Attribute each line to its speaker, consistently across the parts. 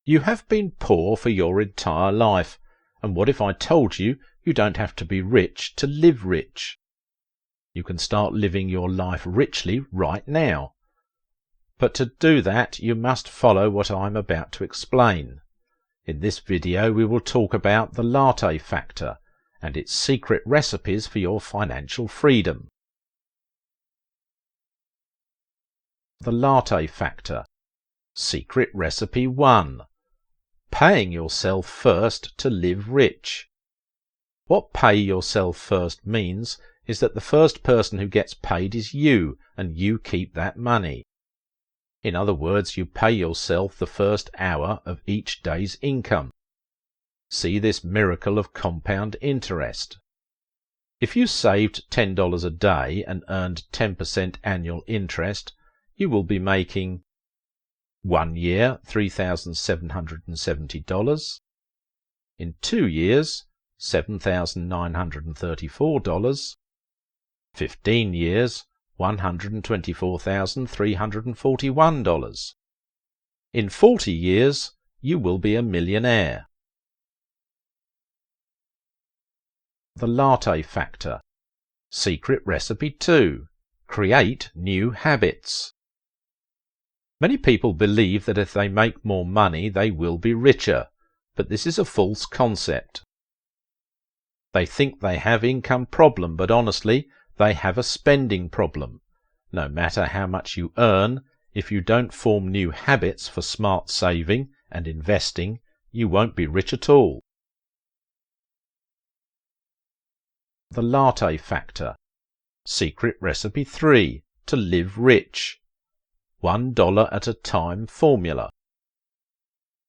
Speaker 1: You have been poor for your entire life, and what if I told you you don't have to be rich to live rich? You can start living your life richly right now. But to do that, you must follow what I'm about to explain. In this video we will talk about the Latte Factor and its secret recipes for your financial freedom. The Latte Factor. Secret Recipe 1. Paying yourself first to live rich. What pay yourself first means is that the first person who gets paid is you, and you keep that money. In other words, you pay yourself the first hour of each day's income. See this miracle of compound interest. If you saved $10 a day and earned 10% annual interest, you will be making 1 year $3,770, in 2 years $7,934, 15 years $124,341. In 40 years you will be a millionaire. The Latte Factor. Secret Recipe 2. Create new habits. Many people believe that if they make more money they will be richer, but this is a false concept. They think they have income problem, but honestly, they have a spending problem. No matter how much you earn, if you don't form new habits for smart saving and investing, you won't be rich at all. The Latte Factor. Secret Recipe 3. To live rich. $1 at a time formula.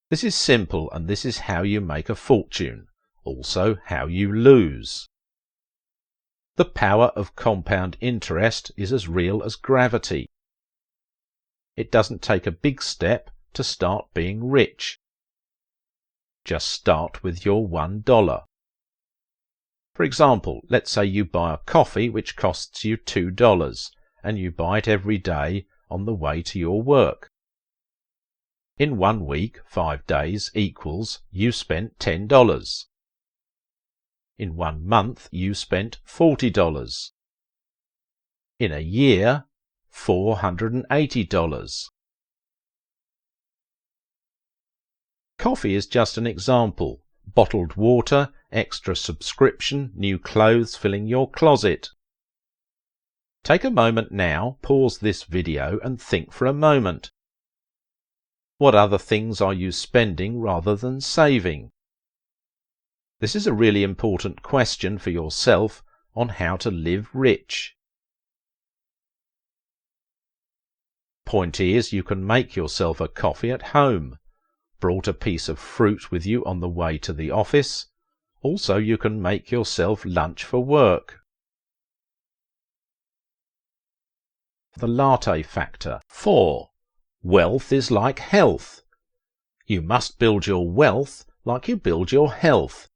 Speaker 1: This is simple, and this is how you make a fortune, also how you lose. The power of compound interest is as real as gravity. It doesn't take a big step to start being rich. Just start with your $1. For example, let's say you buy a coffee which costs you $2, and you buy it every day on the way to your work. In 1 week, 5 days equals you spent $10. In 1 month you spent $40. In a year, $480. Coffee is just an example. Bottled water, extra subscription, new clothes filling your closet. Take a moment now, pause this video and think for a moment. What other things are you spending rather than saving? This is a really important question for yourself on how to live rich. Point is, you can make yourself a coffee at home. Brought a piece of fruit with you on the way to the office. Also, you can make yourself lunch for work. The Latte Factor. 4. Wealth is like health. You must build your wealth like you build your health.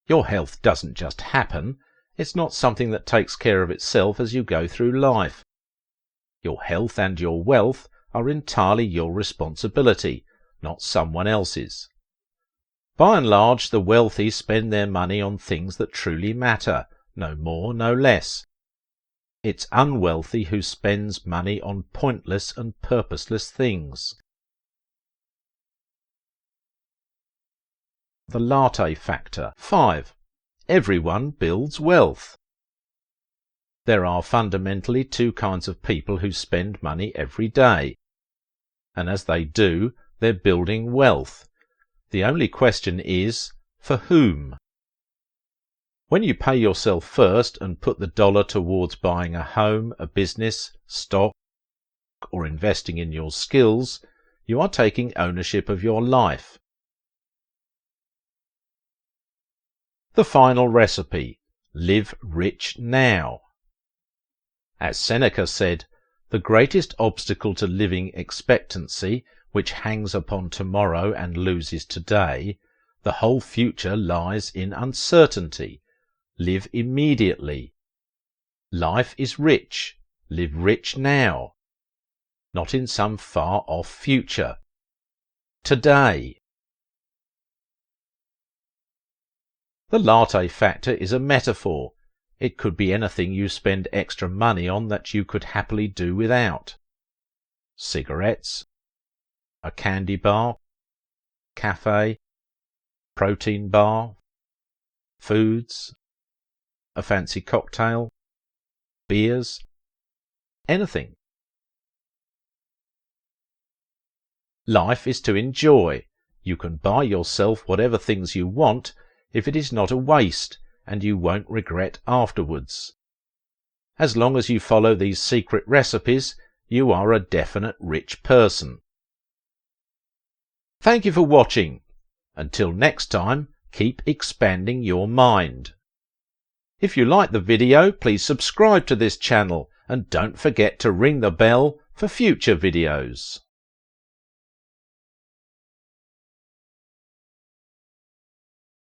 Speaker 1: Your health doesn't just happen. It's not something that takes care of itself as you go through life. Your health and your wealth are entirely your responsibility, not someone else's. By and large, the wealthy spend their money on things that truly matter, no more, no less. It's unwealthy who spends money on pointless and purposeless things. The Latte Factor. 5. Everyone builds wealth. There are fundamentally 2 kinds of people who spend money every day. And as they do, they're building wealth. The only question is, for whom? When you pay yourself first and put the dollar towards buying a home, a business, stock, or investing in your skills, you are taking ownership of your life. The final recipe. Live rich now. As Seneca said, the greatest obstacle to living expectancy, which hangs upon tomorrow and loses today, the whole future lies in uncertainty. Live immediately. Life is rich. Live rich now. Not in some far-off future. today. The latte factor is a metaphor. It could be anything you spend extra money on that you could happily do without. Cigarettes, a candy bar, cafe, protein bar, foods, a fancy cocktail, beers, anything. Life is to enjoy. You can buy yourself whatever things you want if it is not a waste and you won't regret afterwards. As long as you follow these secret recipes, you are a definite rich person. Thank you for watching. Until next time, keep expanding your mind. If you like the video, please subscribe to this channel and don't forget to ring the bell for future videos.